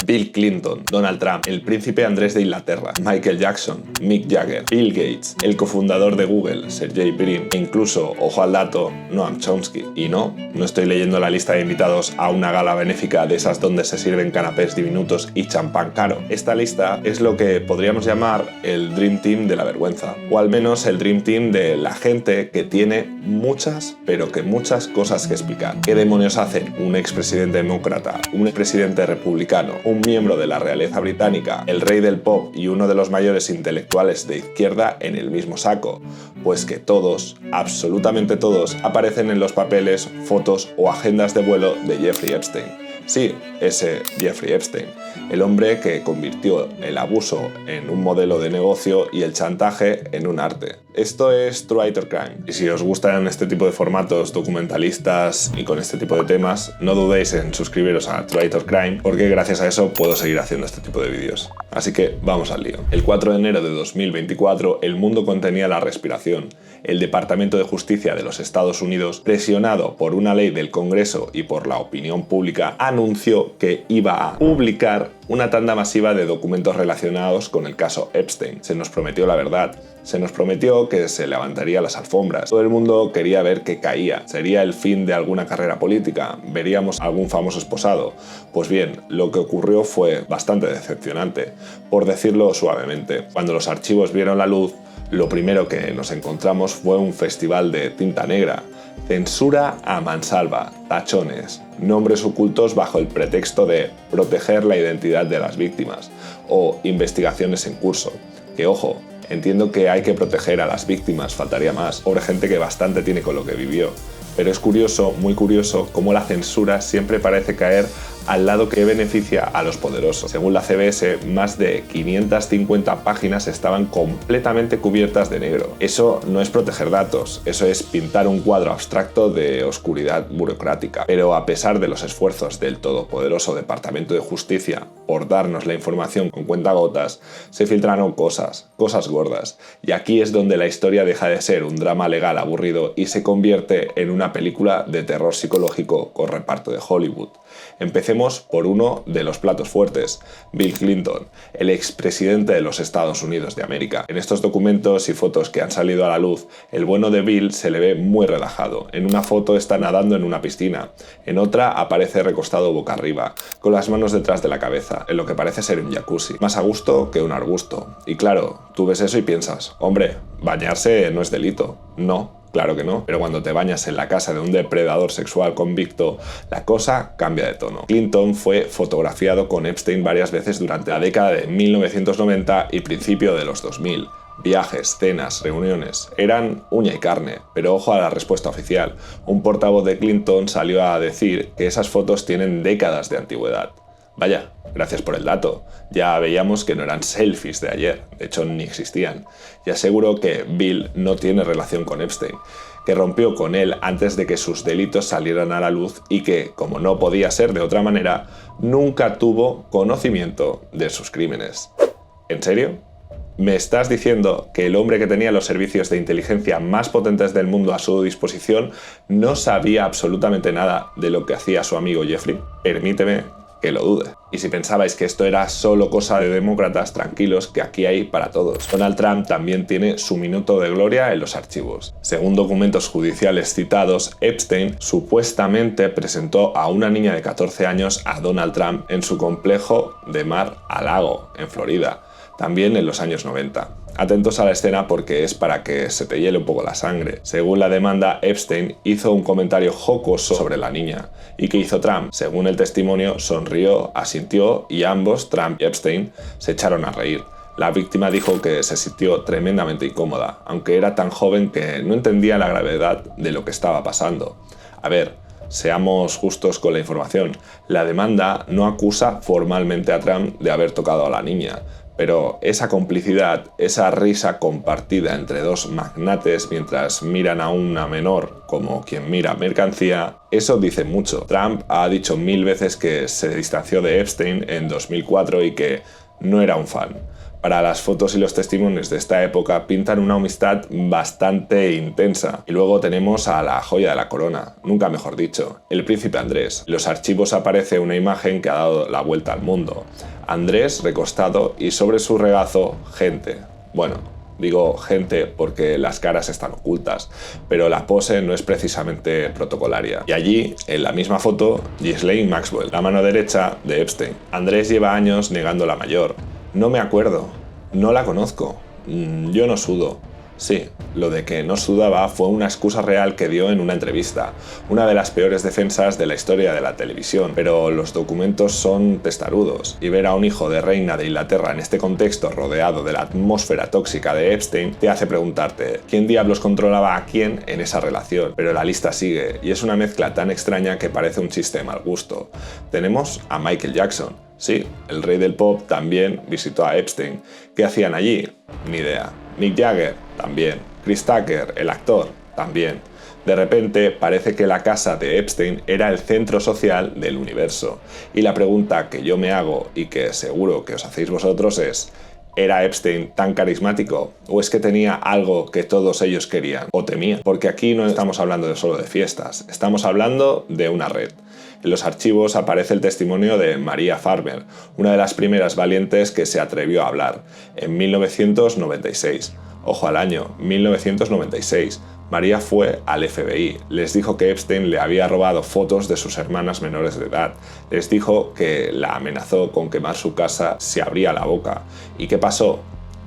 Bill Clinton, Donald Trump, el príncipe Andrés de Inglaterra, Michael Jackson, Mick Jagger, Bill Gates, el cofundador de Google, Sergey Brin, e incluso, ojo al dato, Noam Chomsky. Y no estoy leyendo la lista de invitados a una gala benéfica de esas donde se sirven canapés diminutos y champán caro. Esta lista es lo que podríamos llamar el Dream Team de la vergüenza, o al menos el Dream Team de la gente que tiene muchas, pero que muchas cosas que explicar. ¿Qué demonios hacen un expresidente demócrata, un expresidente republicano, un miembro de la realeza británica, el rey del pop y uno de los mayores intelectuales de izquierda en el mismo saco? Pues que todos, absolutamente todos, aparecen en los papeles, fotos o agendas de vuelo de Jeffrey Epstein. Sí, ese Jeffrey Epstein, el hombre que convirtió el abuso en un modelo de negocio y el chantaje en un arte. Esto es True or Crime, y si os gustan este tipo de formatos documentalistas y con este tipo de temas, no dudéis en suscribiros a True or Crime, porque gracias a eso puedo seguir haciendo este tipo de vídeos. Así que vamos al lío. El 4 de enero de 2024, el mundo contenía la respiración. El Departamento de Justicia de los Estados Unidos, presionado por una ley del Congreso y por la opinión pública, anunció que iba a publicar una tanda masiva de documentos relacionados con el caso Epstein. Se nos prometió la verdad, se nos prometió que se levantaría las alfombras. Todo el mundo quería ver qué caía. ¿Sería el fin de alguna carrera política? ¿Veríamos algún famoso esposado? Pues bien, lo que ocurrió fue bastante decepcionante, por decirlo suavemente. Cuando los archivos vieron la luz, lo primero que nos encontramos fue un festival de tinta negra, censura a mansalva, tachones, nombres ocultos bajo el pretexto de proteger la identidad de las víctimas o investigaciones en curso. Que ojo, entiendo que hay que proteger a las víctimas, faltaría más, pobre gente que bastante tiene con lo que vivió. Pero es curioso, muy curioso, cómo la censura siempre parece caer al lado que beneficia a los poderosos. Según la CBS, más de 550 páginas estaban completamente cubiertas de negro. Eso no es proteger datos, eso es pintar un cuadro abstracto de oscuridad burocrática. Pero a pesar de los esfuerzos del todopoderoso Departamento de Justicia por darnos la información con cuentagotas, se filtraron cosas gordas. Y aquí es donde la historia deja de ser un drama legal aburrido y se convierte en una película de terror psicológico con reparto de Hollywood. Empecemos por uno de los platos fuertes, Bill Clinton, el expresidente de los Estados Unidos de América. En estos documentos y fotos que han salido a la luz, el bueno de Bill se le ve muy relajado. En una foto está nadando en una piscina, en otra aparece recostado boca arriba, con las manos detrás de la cabeza, en lo que parece ser un jacuzzi. Más a gusto que un arbusto. Y claro, tú ves eso y piensas, hombre, bañarse no es delito. No. Claro que no, pero cuando te bañas en la casa de un depredador sexual convicto, la cosa cambia de tono. Clinton fue fotografiado con Epstein varias veces durante la década de 1990 y principio de los 2000. Viajes, cenas, reuniones, eran uña y carne, pero ojo a la respuesta oficial. Un portavoz de Clinton salió a decir que esas fotos tienen décadas de antigüedad. Vaya, gracias por el dato. Ya veíamos que no eran selfies de ayer, de hecho ni existían. Y aseguro que Bill no tiene relación con Epstein, que rompió con él antes de que sus delitos salieran a la luz y que, como no podía ser de otra manera, nunca tuvo conocimiento de sus crímenes. ¿En serio? ¿Me estás diciendo que el hombre que tenía los servicios de inteligencia más potentes del mundo a su disposición no sabía absolutamente nada de lo que hacía su amigo Jeffrey? Permíteme que lo dude. Y si pensabais que esto era solo cosa de demócratas, tranquilos, que aquí hay para todos. Donald Trump también tiene su minuto de gloria en los archivos. Según documentos judiciales citados, Epstein supuestamente presentó a una niña de 14 años a Donald Trump en su complejo de Mar-a-Lago, en Florida, también en los años 90. Atentos a la escena porque es para que se te hiele un poco la sangre. Según la demanda, Epstein hizo un comentario jocoso sobre la niña. ¿Y qué hizo Trump? Según el testimonio, sonrió, asintió y ambos, Trump y Epstein, se echaron a reír. La víctima dijo que se sintió tremendamente incómoda, aunque era tan joven que no entendía la gravedad de lo que estaba pasando. A ver, seamos justos con la información. La demanda no acusa formalmente a Trump de haber tocado a la niña, pero esa complicidad, esa risa compartida entre dos magnates mientras miran a una menor como quien mira mercancía, eso dice mucho. Trump ha dicho 1000 veces que se distanció de Epstein en 2004 y que no era un fan. Para las fotos y los testimonios de esta época pintan una amistad bastante intensa. Y luego tenemos a la joya de la corona, nunca mejor dicho, el príncipe Andrés. En los archivos aparece una imagen que ha dado la vuelta al mundo. Andrés recostado y sobre su regazo gente. Bueno, digo gente porque las caras están ocultas, pero la pose no es precisamente protocolaria. Y allí, en la misma foto, Ghislaine Maxwell, la mano derecha de Epstein. Andrés lleva años negando la mayor. No me acuerdo, no la conozco, yo no sudo. Sí, lo de que no sudaba fue una excusa real que dio en una entrevista, una de las peores defensas de la historia de la televisión, pero los documentos son testarudos, y ver a un hijo de reina de Inglaterra en este contexto rodeado de la atmósfera tóxica de Epstein te hace preguntarte ¿quién diablos controlaba a quién en esa relación? Pero la lista sigue, y es una mezcla tan extraña que parece un chiste de mal gusto. Tenemos a Michael Jackson. Sí, el rey del pop también visitó a Epstein. ¿Qué hacían allí? Ni idea. Mick Jagger, también. Chris Tucker, el actor, también. De repente parece que la casa de Epstein era el centro social del universo. Y la pregunta que yo me hago y que seguro que os hacéis vosotros es: ¿era Epstein tan carismático? ¿O es que tenía algo que todos ellos querían o temían? Porque aquí no estamos hablando solo de fiestas, estamos hablando de una red. En los archivos aparece el testimonio de Maria Farmer, una de las primeras valientes que se atrevió a hablar, en 1996. Ojo al año, 1996. María fue al FBI, les dijo que Epstein le había robado fotos de sus hermanas menores de edad, les dijo que la amenazó con quemar su casa si abría la boca. ¿Y qué pasó?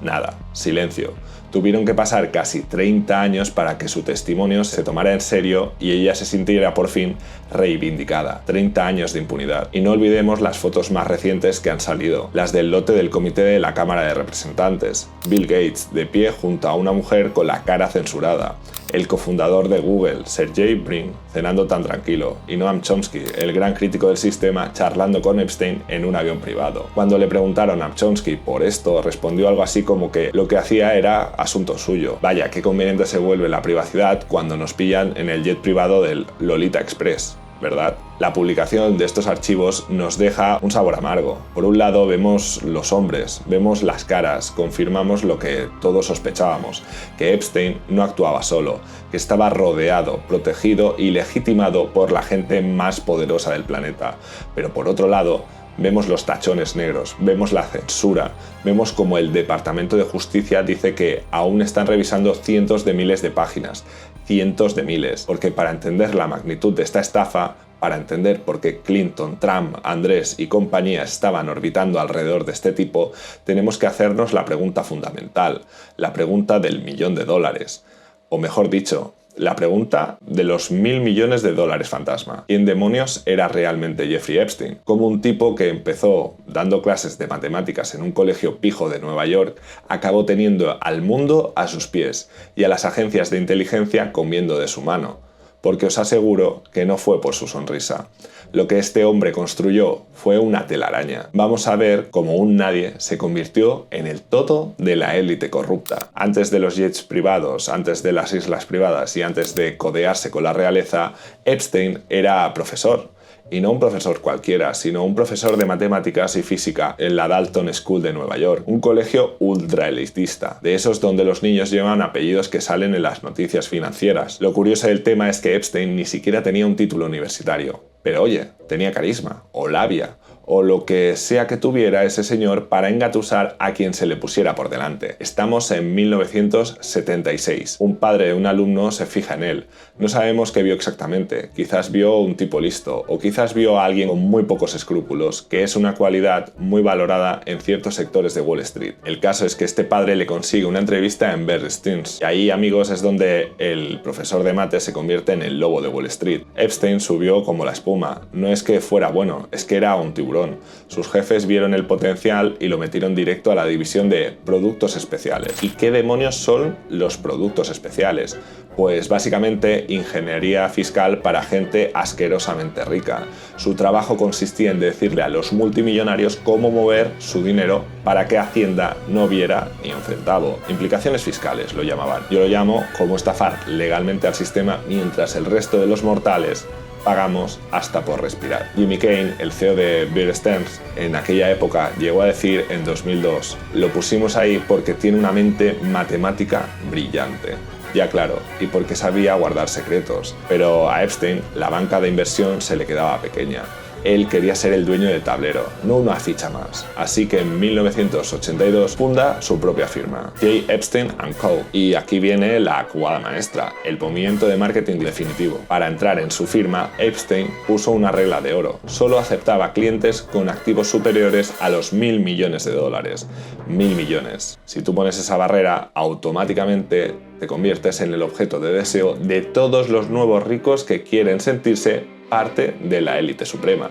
Nada, silencio. Tuvieron que pasar casi 30 años para que su testimonio se tomara en serio y ella se sintiera por fin reivindicada. 30 años de impunidad. Y no olvidemos las fotos más recientes que han salido, las del lote del comité de la Cámara de Representantes. Bill Gates, de pie junto a una mujer con la cara censurada. El cofundador de Google, Sergey Brin, cenando tan tranquilo, y Noam Chomsky, el gran crítico del sistema, charlando con Epstein en un avión privado. Cuando le preguntaron a Chomsky por esto, respondió algo así como que lo que hacía era asunto suyo. Vaya, qué conveniente se vuelve la privacidad cuando nos pillan en el jet privado del Lolita Express, ¿verdad? La publicación de estos archivos nos deja un sabor amargo. Por un lado vemos los hombres, vemos las caras, confirmamos lo que todos sospechábamos, que Epstein no actuaba solo, que estaba rodeado, protegido y legitimado por la gente más poderosa del planeta. Pero por otro lado, vemos los tachones negros, vemos la censura, vemos como el Departamento de Justicia dice que aún están revisando cientos de miles de páginas, cientos de miles, porque para entender la magnitud de esta estafa, para entender por qué Clinton, Trump, Andrés y compañía estaban orbitando alrededor de este tipo, tenemos que hacernos la pregunta fundamental, la pregunta del $1.000.000, o mejor dicho, la pregunta de los $1.000 millones fantasma. ¿Quién demonios era realmente Jeffrey Epstein? Como un tipo que empezó dando clases de matemáticas en un colegio pijo de Nueva York, acabó teniendo al mundo a sus pies y a las agencias de inteligencia comiendo de su mano. Porque os aseguro que no fue por su sonrisa. Lo que este hombre construyó fue una telaraña. Vamos a ver cómo un nadie se convirtió en el todo de la élite corrupta. Antes de los jets privados, antes de las islas privadas y antes de codearse con la realeza, Epstein era profesor. Y no un profesor cualquiera, sino un profesor de matemáticas y física en la Dalton School de Nueva York, un colegio ultra elitista, de esos donde los niños llevan apellidos que salen en las noticias financieras. Lo curioso del tema es que Epstein ni siquiera tenía un título universitario, pero oye, tenía carisma, o labia, o lo que sea que tuviera ese señor para engatusar a quien se le pusiera por delante. Estamos en 1976. Un padre de un alumno se fija en él. No sabemos qué vio exactamente. Quizás vio un tipo listo, o quizás vio a alguien con muy pocos escrúpulos, que es una cualidad muy valorada en ciertos sectores de Wall Street. El caso es que este padre le consigue una entrevista en Bear Stearns. Y ahí, amigos, es donde el profesor de mate se convierte en el lobo de Wall Street. Epstein subió como la espuma. No es que fuera bueno, es que era un tiburón. Sus jefes vieron el potencial y lo metieron directo a la división de productos especiales. ¿Y qué demonios son los productos especiales? Pues básicamente ingeniería fiscal para gente asquerosamente rica. Su trabajo consistía en decirle a los multimillonarios cómo mover su dinero para que Hacienda no viera ni un centavo. Implicaciones fiscales lo llamaban. Yo lo llamo como estafar legalmente al sistema mientras el resto de los mortales pagamos hasta por respirar. Jimmy Kane, el CEO de Bear Stearns, en aquella época llegó a decir en 2002, lo pusimos ahí porque tiene una mente matemática brillante. Ya claro, y porque sabía guardar secretos. Pero a Epstein la banca de inversión se le quedaba pequeña. Él quería ser el dueño del tablero, no una ficha más. Así que en 1982 funda su propia firma, J. Epstein & Co. Y aquí viene la jugada maestra, el movimiento de marketing definitivo. Para entrar en su firma, Epstein puso una regla de oro. Solo aceptaba clientes con activos superiores a los $1.000 millones. 1.000 millones. Si tú pones esa barrera, automáticamente te conviertes en el objeto de deseo de todos los nuevos ricos que quieren sentirse parte de la élite suprema.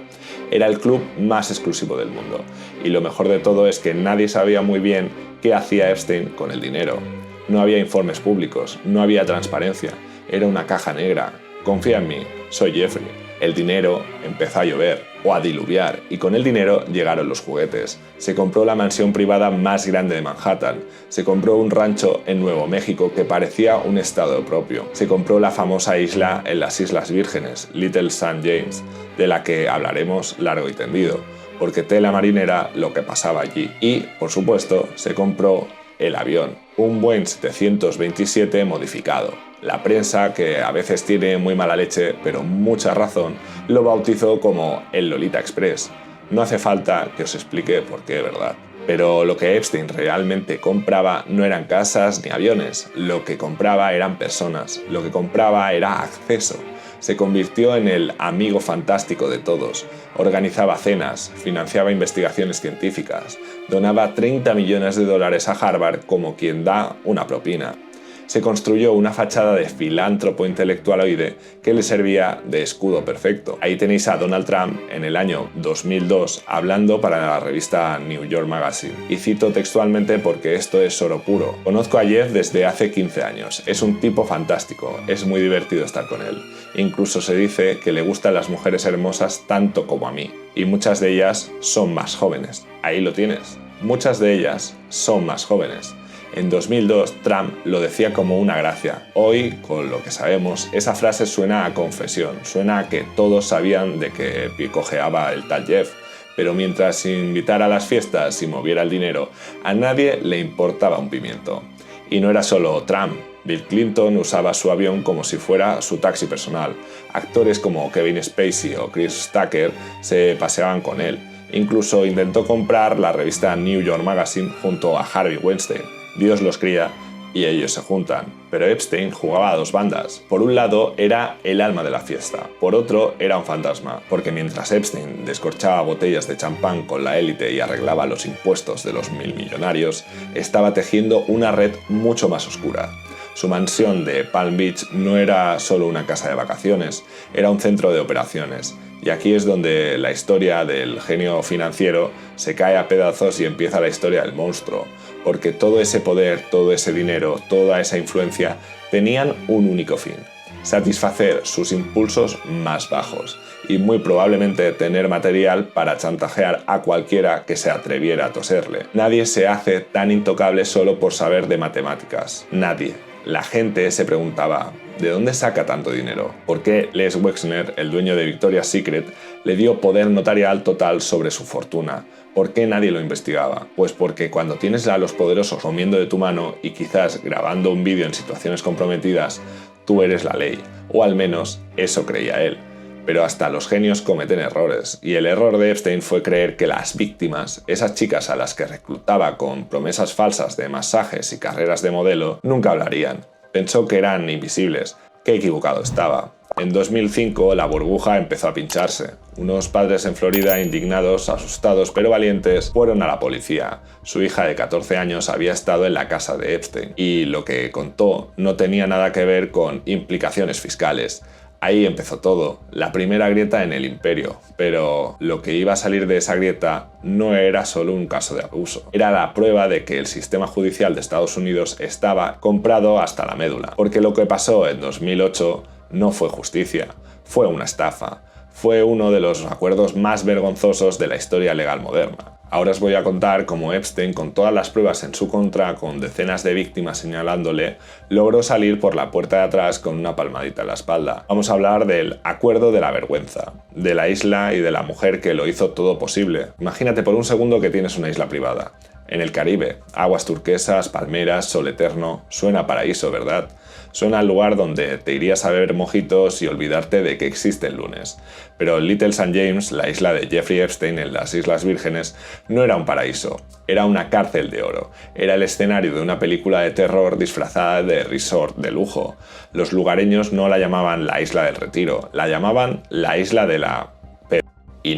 Era el club más exclusivo del mundo. Y lo mejor de todo es que nadie sabía muy bien qué hacía Epstein con el dinero. No había informes públicos, no había transparencia. Era una caja negra. Confía en mí, soy Jeffrey. El dinero empezó a llover o a diluviar y con el dinero llegaron los juguetes. Se compró la mansión privada más grande de Manhattan. Se compró un rancho en Nuevo México que parecía un estado propio. Se compró la famosa isla en las Islas Vírgenes, Little St. James, de la que hablaremos largo y tendido, porque tela marinera lo que pasaba allí. Y, por supuesto, se compró el avión, un Boeing 727 modificado. La prensa, que a veces tiene muy mala leche, pero mucha razón, lo bautizó como el Lolita Express. No hace falta que os explique por qué, ¿verdad? Pero lo que Epstein realmente compraba no eran casas ni aviones, lo que compraba eran personas, lo que compraba era acceso. Se convirtió en el amigo fantástico de todos, organizaba cenas, financiaba investigaciones científicas, donaba $30 millones a Harvard como quien da una propina. Se construyó una fachada de filántropo intelectualoide que le servía de escudo perfecto. Ahí tenéis a Donald Trump en el año 2002 hablando para la revista New York Magazine. Y cito textualmente porque esto es oro puro. Conozco a Jeff desde hace 15 años. Es un tipo fantástico. Es muy divertido estar con él. Incluso se dice que le gustan las mujeres hermosas tanto como a mí. Y muchas de ellas son más jóvenes. Ahí lo tienes. Muchas de ellas son más jóvenes. En 2002, Trump lo decía como una gracia. Hoy, con lo que sabemos, esa frase suena a confesión, suena a que todos sabían de que picojeaba el tal Jeff, pero mientras invitara a las fiestas y moviera el dinero, a nadie le importaba un pimiento. Y no era solo Trump. Bill Clinton usaba su avión como si fuera su taxi personal. Actores como Kevin Spacey o Chris Tucker se paseaban con él. Incluso intentó comprar la revista New York Magazine junto a Harvey Weinstein. Dios los cría y ellos se juntan. Pero Epstein jugaba a dos bandas. Por un lado era el alma de la fiesta, por otro era un fantasma, porque mientras Epstein descorchaba botellas de champán con la élite y arreglaba los impuestos de los 1.000 millonarios, estaba tejiendo una red mucho más oscura. Su mansión de Palm Beach no era solo una casa de vacaciones, era un centro de operaciones. Y aquí es donde la historia del genio financiero se cae a pedazos y empieza la historia del monstruo. Porque todo ese poder, todo ese dinero, toda esa influencia tenían un único fin: satisfacer sus impulsos más bajos y muy probablemente tener material para chantajear a cualquiera que se atreviera a toserle. Nadie se hace tan intocable solo por saber de matemáticas. Nadie. La gente se preguntaba, ¿de dónde saca tanto dinero? ¿Por qué Les Wexner, el dueño de Victoria's Secret, le dio poder notarial total sobre su fortuna? ¿Por qué nadie lo investigaba? Pues porque cuando tienes a los poderosos comiendo de tu mano y quizás grabando un vídeo en situaciones comprometidas, tú eres la ley. O al menos eso creía él. Pero hasta los genios cometen errores, y el error de Epstein fue creer que las víctimas, esas chicas a las que reclutaba con promesas falsas de masajes y carreras de modelo, nunca hablarían. Pensó que eran invisibles. ¡Qué equivocado estaba! En 2005 la burbuja empezó a pincharse. Unos padres en Florida, indignados, asustados pero valientes, fueron a la policía. Su hija de 14 años había estado en la casa de Epstein, y lo que contó no tenía nada que ver con implicaciones fiscales. Ahí empezó todo, la primera grieta en el imperio, pero lo que iba a salir de esa grieta no era solo un caso de abuso, era la prueba de que el sistema judicial de Estados Unidos estaba comprado hasta la médula, porque lo que pasó en 2008 no fue justicia, fue una estafa, fue uno de los acuerdos más vergonzosos de la historia legal moderna. Ahora os voy a contar cómo Epstein, con todas las pruebas en su contra, con decenas de víctimas señalándole, logró salir por la puerta de atrás con una palmadita en la espalda. Vamos a hablar del acuerdo de la vergüenza, de la isla y de la mujer que lo hizo todo posible. Imagínate por un segundo que tienes una isla privada. En el Caribe, aguas turquesas, palmeras, sol eterno, suena a paraíso, ¿verdad? Suena al lugar donde te irías a beber mojitos y olvidarte de que existe el lunes. Pero Little St. James, la isla de Jeffrey Epstein en las Islas Vírgenes, no era un paraíso, era una cárcel de oro. Era el escenario de una película de terror disfrazada de resort de lujo. Los lugareños no la llamaban la Isla del Retiro, la llamaban la Isla de la... Y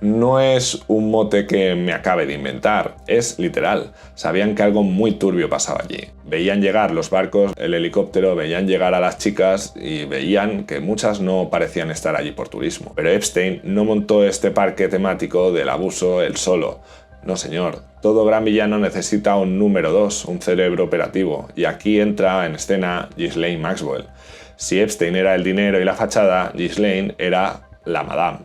no es un mote que me acabe de inventar, es literal. Sabían que algo muy turbio pasaba allí. Veían llegar los barcos, el helicóptero, veían llegar a las chicas y veían que muchas no parecían estar allí por turismo. Pero Epstein no montó este parque temático del abuso él solo. No señor, todo gran villano necesita un número 2, un cerebro operativo, y aquí entra en escena Ghislaine Maxwell. Si Epstein era el dinero y la fachada, Ghislaine era la madame,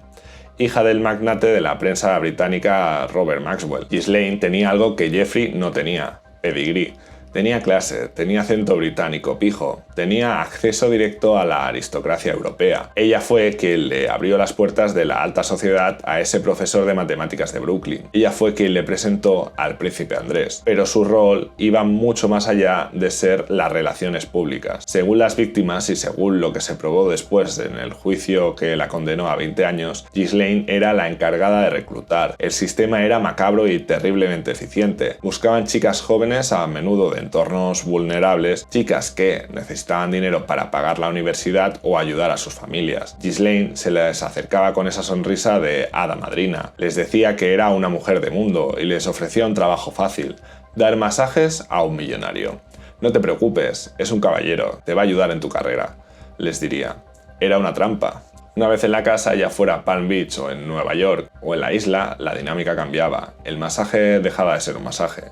hija del magnate de la prensa británica Robert Maxwell. Ghislaine tenía algo que Jeffrey no tenía: pedigrí. Tenía clase, tenía acento británico pijo, tenía acceso directo a la aristocracia europea. Ella fue quien le abrió las puertas de la alta sociedad a ese profesor de matemáticas de Brooklyn. Ella fue quien le presentó al príncipe Andrés. Pero su rol iba mucho más allá de ser las relaciones públicas. Según las víctimas y según lo que se probó después en el juicio que la condenó a 20 años, Ghislaine era la encargada de reclutar. El sistema era macabro y terriblemente eficiente. Buscaban chicas jóvenes, a menudo de entornos vulnerables, chicas que necesitaban dinero para pagar la universidad o ayudar a sus familias. Ghislaine se les acercaba con esa sonrisa de hada madrina. Les decía que era una mujer de mundo y les ofrecía un trabajo fácil: dar masajes a un millonario. No te preocupes, es un caballero, te va a ayudar en tu carrera, les diría. Era una trampa. Una vez en la casa, ya fuera Palm Beach o en Nueva York o en la isla, la dinámica cambiaba. El masaje dejaba de ser un masaje.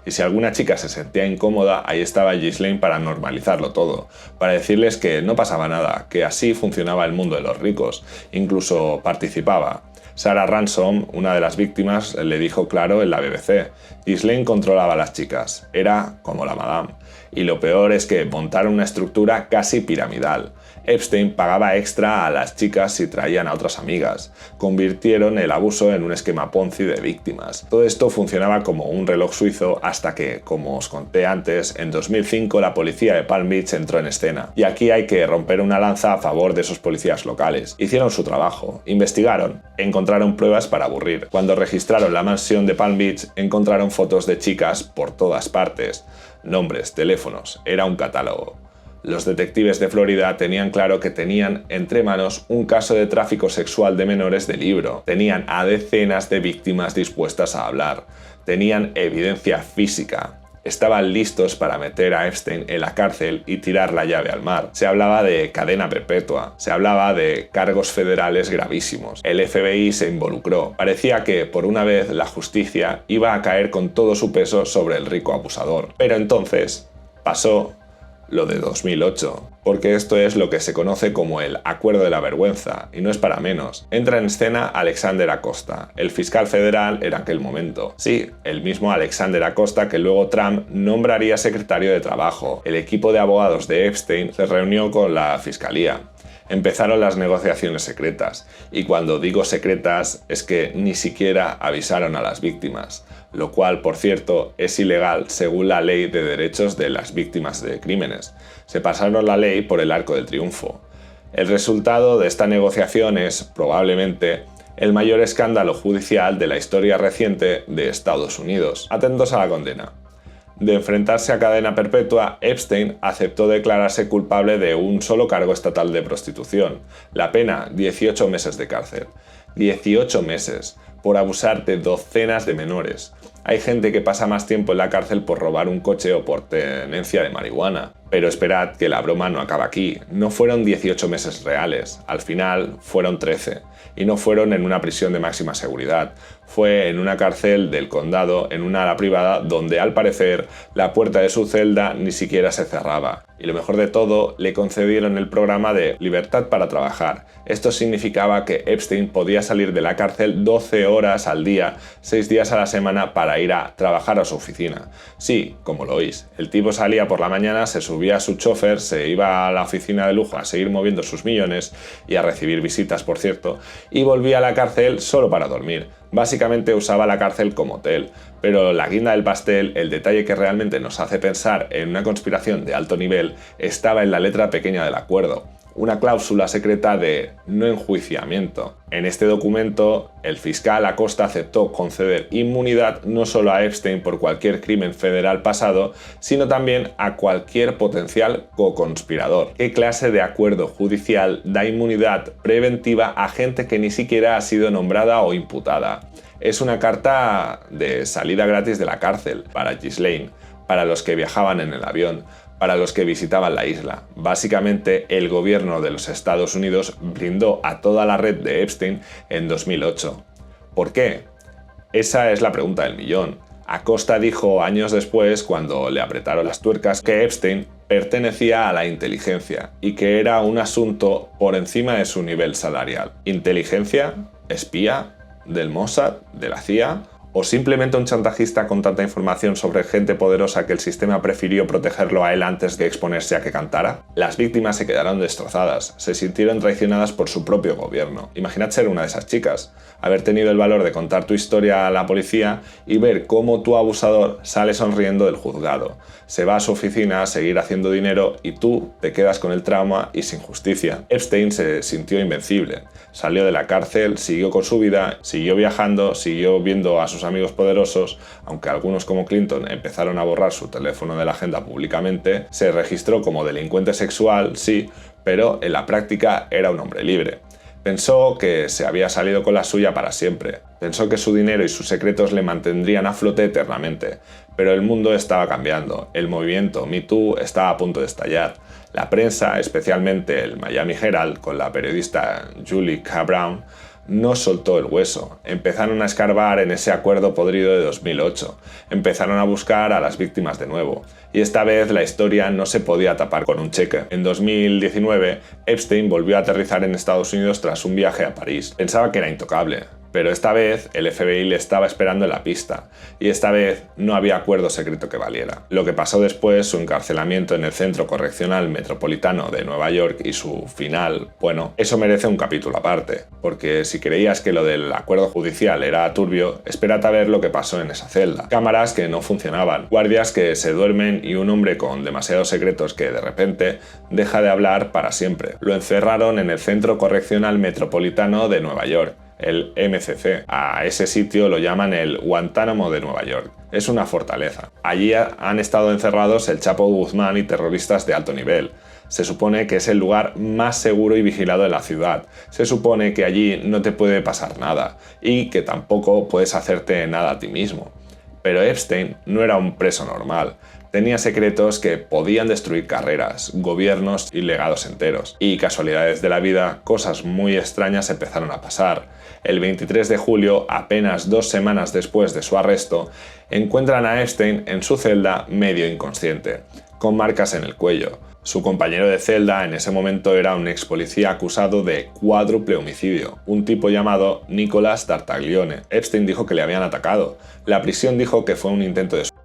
Y si alguna chica se sentía incómoda, ahí estaba Ghislaine para normalizarlo todo, para decirles que no pasaba nada, que así funcionaba el mundo de los ricos. Incluso participaba. Sarah Ransom, una de las víctimas, le dijo claro en la BBC: Ghislaine controlaba a las chicas, era como la madame. Y lo peor es que montaron una estructura casi piramidal. Epstein pagaba extra a las chicas si traían a otras amigas. Convirtieron el abuso en un esquema Ponzi de víctimas. Todo esto funcionaba como un reloj suizo hasta que, como os conté antes, en 2005 la policía de Palm Beach entró en escena. Y aquí hay que romper una lanza a favor de esos policías locales. Hicieron su trabajo, investigaron, encontraron pruebas para aburrir. Cuando registraron la mansión de Palm Beach, encontraron fotos de chicas por todas partes. Nombres, teléfonos, era un catálogo. Los detectives de Florida tenían claro que tenían entre manos un caso de tráfico sexual de menores de libro. Tenían a decenas de víctimas dispuestas a hablar. Tenían evidencia física. Estaban listos para meter a Epstein en la cárcel y tirar la llave al mar. Se hablaba de cadena perpetua, se hablaba de cargos federales gravísimos. El FBI se involucró. Parecía que, por una vez, la justicia iba a caer con todo su peso sobre el rico abusador. Pero entonces pasó lo de 2008, porque esto es lo que se conoce como el Acuerdo de la Vergüenza, y no es para menos. Entra en escena Alexander Acosta, el fiscal federal en aquel momento. Sí, el mismo Alexander Acosta que luego Trump nombraría secretario de Trabajo. El equipo de abogados de Epstein se reunió con la fiscalía. Empezaron las negociaciones secretas, y cuando digo secretas es que ni siquiera avisaron a las víctimas, lo cual, por cierto, es ilegal según la ley de derechos de las víctimas de crímenes. Se pasaron la ley por el arco del triunfo. El resultado de esta negociación es, probablemente, el mayor escándalo judicial de la historia reciente de Estados Unidos. Atentos a la condena. De enfrentarse a cadena perpetua, Epstein aceptó declararse culpable de un solo cargo estatal de prostitución. La pena, 18 meses de cárcel. 18 meses, por abusar de docenas de menores. Hay gente que pasa más tiempo en la cárcel por robar un coche o por tenencia de marihuana. Pero esperad que la broma no acaba aquí. No fueron 18 meses reales, al final fueron 13. Y no fueron en una prisión de máxima seguridad. Fue en una cárcel del condado, en una ala privada, donde al parecer la puerta de su celda ni siquiera se cerraba. Y lo mejor de todo, le concedieron el programa de libertad para trabajar. Esto significaba que Epstein podía salir de la cárcel 12 horas al día, 6 días a la semana para ir a trabajar a su oficina. Sí, como lo oís, el tipo salía por la mañana, se subía a su chofer, se iba a la oficina de lujo a seguir moviendo sus millones y a recibir visitas, por cierto, y volvía a la cárcel solo para dormir. Básicamente usaba la cárcel como hotel, pero la guinda del pastel, el detalle que realmente nos hace pensar en una conspiración de alto nivel, estaba en la letra pequeña del acuerdo. Una cláusula secreta de no enjuiciamiento. En este documento, el fiscal Acosta aceptó conceder inmunidad no solo a Epstein por cualquier crimen federal pasado, sino también a cualquier potencial co-conspirador. ¿Qué clase de acuerdo judicial da inmunidad preventiva a gente que ni siquiera ha sido nombrada o imputada? Es una carta de salida gratis de la cárcel para Ghislaine, para los que viajaban en el avión, para los que visitaban la isla. Básicamente, el gobierno de los Estados Unidos brindó a toda la red de Epstein en 2008. ¿Por qué? Esa es la pregunta del millón. Acosta dijo años después, cuando le apretaron las tuercas, que Epstein pertenecía a la inteligencia y que era un asunto por encima de su nivel salarial. ¿Inteligencia? ¿Espía? ¿Del Mossad? ¿De la CIA? ¿O simplemente un chantajista con tanta información sobre gente poderosa que el sistema prefirió protegerlo a él antes de exponerse a que cantara? Las víctimas se quedaron destrozadas, se sintieron traicionadas por su propio gobierno. Imaginad ser una de esas chicas, haber tenido el valor de contar tu historia a la policía y ver cómo tu abusador sale sonriendo del juzgado. Se va a su oficina a seguir haciendo dinero y tú te quedas con el trauma y sin justicia. Epstein se sintió invencible. Salió de la cárcel, siguió con su vida, siguió viajando, siguió viendo a sus amigos poderosos, aunque algunos como Clinton empezaron a borrar su teléfono de la agenda públicamente, se registró como delincuente sexual, sí, pero en la práctica era un hombre libre. Pensó que se había salido con la suya para siempre. Pensó que su dinero y sus secretos le mantendrían a flote eternamente. Pero el mundo estaba cambiando. El movimiento Me Too estaba a punto de estallar. La prensa, especialmente el Miami Herald, con la periodista Julie K. Brown, no soltó el hueso. Empezaron a escarbar en ese acuerdo podrido de 2008. Empezaron a buscar a las víctimas de nuevo. Y esta vez la historia no se podía tapar con un cheque. En 2019, Epstein volvió a aterrizar en Estados Unidos tras un viaje a París. Pensaba que era intocable. Pero esta vez el FBI le estaba esperando en la pista, y esta vez no había acuerdo secreto que valiera. Lo que pasó después, su encarcelamiento en el Centro Correccional Metropolitano de Nueva York y su final, bueno, eso merece un capítulo aparte, porque si creías que lo del acuerdo judicial era turbio, espérate a ver lo que pasó en esa celda. Cámaras que no funcionaban, guardias que se duermen y un hombre con demasiados secretos que de repente deja de hablar para siempre. Lo encerraron en el Centro Correccional Metropolitano de Nueva York, el MCC. A ese sitio lo llaman el Guantánamo de Nueva York. Es una fortaleza. Allí han estado encerrados el Chapo Guzmán y terroristas de alto nivel. Se supone que es el lugar más seguro y vigilado de la ciudad. Se supone que allí no te puede pasar nada y que tampoco puedes hacerte nada a ti mismo. Pero Epstein no era un preso normal. Tenía secretos que podían destruir carreras, gobiernos y legados enteros. Y casualidades de la vida, cosas muy extrañas empezaron a pasar. El 23 de julio, apenas 2 semanas después de su arresto, encuentran a Epstein en su celda medio inconsciente, con marcas en el cuello. Su compañero de celda en ese momento era un ex policía acusado de cuádruple homicidio, un tipo llamado Nicolas Tartaglione. Epstein dijo que le habían atacado. La prisión dijo que fue un intento de suicidio.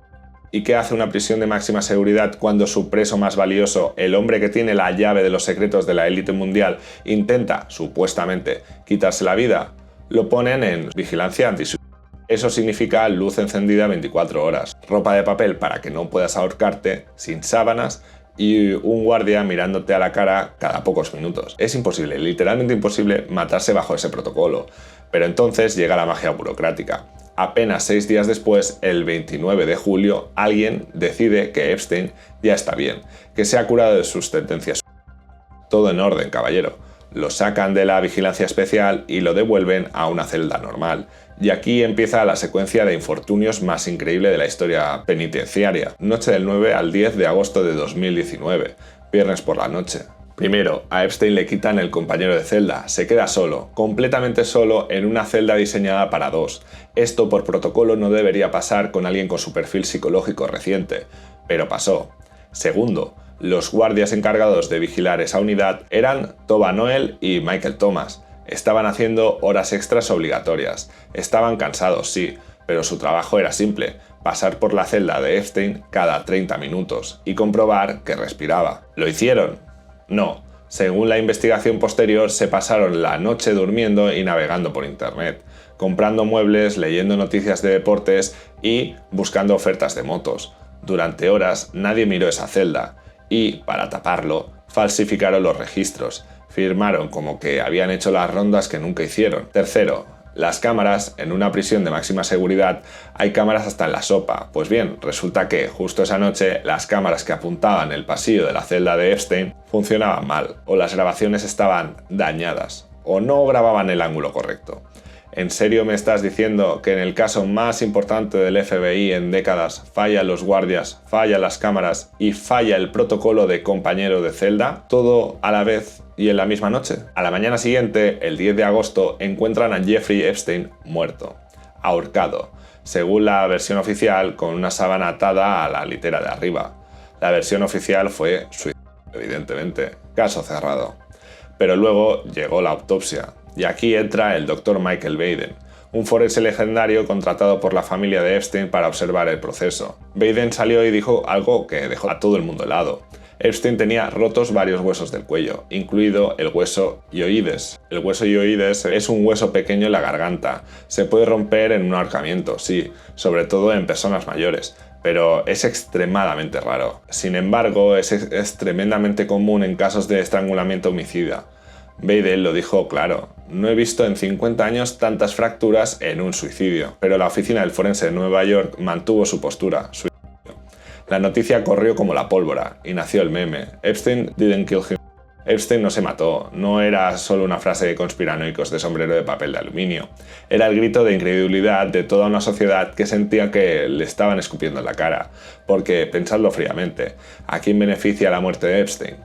¿Y qué hace una prisión de máxima seguridad cuando su preso más valioso, el hombre que tiene la llave de los secretos de la élite mundial, intenta, supuestamente, quitarse la vida? Lo ponen en vigilancia antisuicidio. Eso significa luz encendida 24 horas, ropa de papel para que no puedas ahorcarte, sin sábanas y un guardia mirándote a la cara cada pocos minutos. Es imposible, literalmente imposible, matarse bajo ese protocolo. Pero entonces llega la magia burocrática. Apenas 6 días después, el 29 de julio, alguien decide que Epstein ya está bien, que se ha curado de sus sentencias. Todo en orden, caballero. Lo sacan de la vigilancia especial y lo devuelven a una celda normal. Y aquí empieza la secuencia de infortunios más increíble de la historia penitenciaria. Noche del 9 al 10 de agosto de 2019, viernes por la noche. Primero, a Epstein le quitan el compañero de celda, se queda solo, completamente solo en una celda diseñada para 2. Esto por protocolo no debería pasar con alguien con su perfil psicológico reciente, pero pasó. Segundo, los guardias encargados de vigilar esa unidad eran Toba Noel y Michael Thomas, Estaban haciendo horas extras obligatorias. Estaban cansados, sí, pero su trabajo era simple: pasar por la celda de Epstein cada 30 minutos y comprobar que respiraba. ¿Lo hicieron? No. Según la investigación posterior, se pasaron la noche durmiendo y navegando por internet, comprando muebles, leyendo noticias de deportes y buscando ofertas de motos. Durante horas nadie miró esa celda y, para taparlo, falsificaron los registros. Firmaron como que habían hecho las rondas que nunca hicieron. Tercero, las cámaras. En una prisión de máxima seguridad hay cámaras hasta en la sopa. Pues bien, resulta que justo esa noche las cámaras que apuntaban el pasillo de la celda de Epstein funcionaban mal, o las grabaciones estaban dañadas, o no grababan el ángulo correcto. ¿En serio me estás diciendo que en el caso más importante del FBI en décadas fallan los guardias, fallan las cámaras y falla el protocolo de compañero de celda? ¿Todo a la vez y en la misma noche? A la mañana siguiente, el 10 de agosto, encuentran a Jeffrey Epstein muerto, ahorcado, según la versión oficial, con una sábana atada a la litera de arriba. La versión oficial fue suicidio, evidentemente, caso cerrado. Pero luego llegó la autopsia. Y aquí entra el Dr. Michael Baden, un forense legendario contratado por la familia de Epstein para observar el proceso. Baden salió y dijo algo que dejó a todo el mundo helado. Epstein tenía rotos varios huesos del cuello, incluido el hueso hioides. El hueso hioides es un hueso pequeño en la garganta. Se puede romper en un ahorcamiento, sí, sobre todo en personas mayores, pero es extremadamente raro. Sin embargo, es tremendamente común en casos de estrangulamiento homicida. Baden lo dijo claro: no he visto en 50 años tantas fracturas en un suicidio. Pero la oficina del forense de Nueva York mantuvo su postura: suicidio. La noticia corrió como la pólvora y nació el meme: Epstein didn't kill him. Epstein no se mató, no era solo una frase de conspiranoicos de sombrero de papel de aluminio. Era el grito de incredulidad de toda una sociedad que sentía que le estaban escupiendo en la cara. Porque, pensadlo fríamente, ¿a quién beneficia la muerte de Epstein?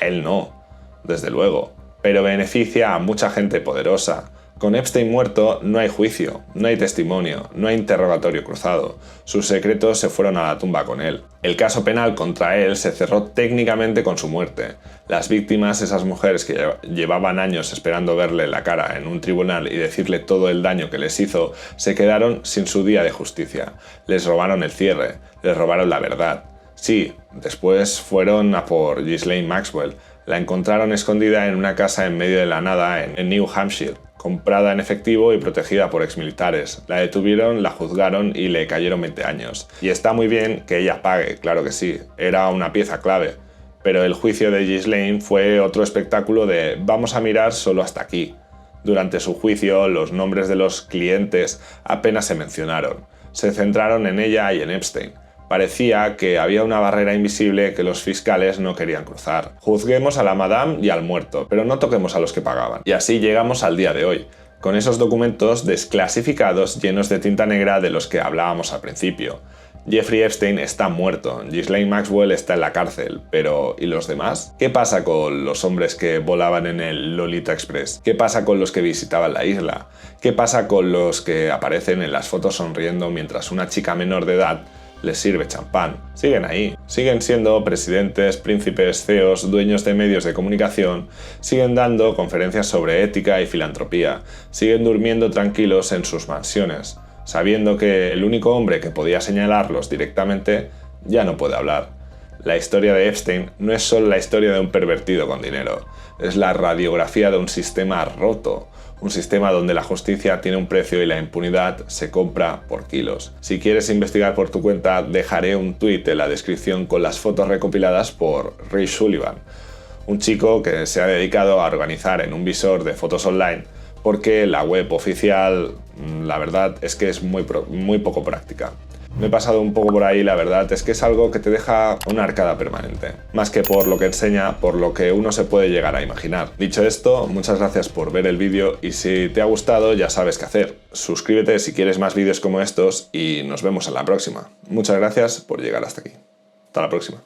A él no, desde luego. Pero beneficia a mucha gente poderosa. Con Epstein muerto no hay juicio, no hay testimonio, no hay interrogatorio cruzado. Sus secretos se fueron a la tumba con él. El caso penal contra él se cerró técnicamente con su muerte. Las víctimas, esas mujeres que llevaban años esperando verle la cara en un tribunal y decirle todo el daño que les hizo, se quedaron sin su día de justicia. Les robaron el cierre, les robaron la verdad. Sí, después fueron a por Ghislaine Maxwell. La encontraron escondida en una casa en medio de la nada en New Hampshire, comprada en efectivo y protegida por exmilitares. La detuvieron, la juzgaron y le cayeron 20 años. Y está muy bien que ella pague, claro que sí, era una pieza clave. Pero el juicio de Ghislaine fue otro espectáculo de vamos a mirar solo hasta aquí. Durante su juicio, los nombres de los clientes apenas se mencionaron. Se centraron en ella y en Epstein. Parecía que había una barrera invisible que los fiscales no querían cruzar. Juzguemos a la madame y al muerto, pero no toquemos a los que pagaban. Y así llegamos al día de hoy, con esos documentos desclasificados llenos de tinta negra de los que hablábamos al principio. Jeffrey Epstein está muerto, Ghislaine Maxwell está en la cárcel, pero ¿y los demás? ¿Qué pasa con los hombres que volaban en el Lolita Express? ¿Qué pasa con los que visitaban la isla? ¿Qué pasa con los que aparecen en las fotos sonriendo mientras una chica menor de edad les sirve champán? Siguen ahí, siguen siendo presidentes, príncipes, CEOs, dueños de medios de comunicación, siguen dando conferencias sobre ética y filantropía, siguen durmiendo tranquilos en sus mansiones, sabiendo que el único hombre que podía señalarlos directamente ya no puede hablar. La historia de Epstein no es solo la historia de un pervertido con dinero, es la radiografía de un sistema roto, un sistema donde la justicia tiene un precio y la impunidad se compra por kilos. Si quieres investigar por tu cuenta, dejaré un tuit en la descripción con las fotos recopiladas por Ray Sullivan, un chico que se ha dedicado a organizar en un visor de fotos online, porque la web oficial, la verdad es que es muy poco práctica. Me he pasado un poco por ahí, la verdad es que es algo que te deja una arcada permanente. Más que por lo que enseña, por lo que uno se puede llegar a imaginar. Dicho esto, muchas gracias por ver el vídeo y si te ha gustado ya sabes qué hacer. Suscríbete si quieres más vídeos como estos y nos vemos en la próxima. Muchas gracias por llegar hasta aquí. Hasta la próxima.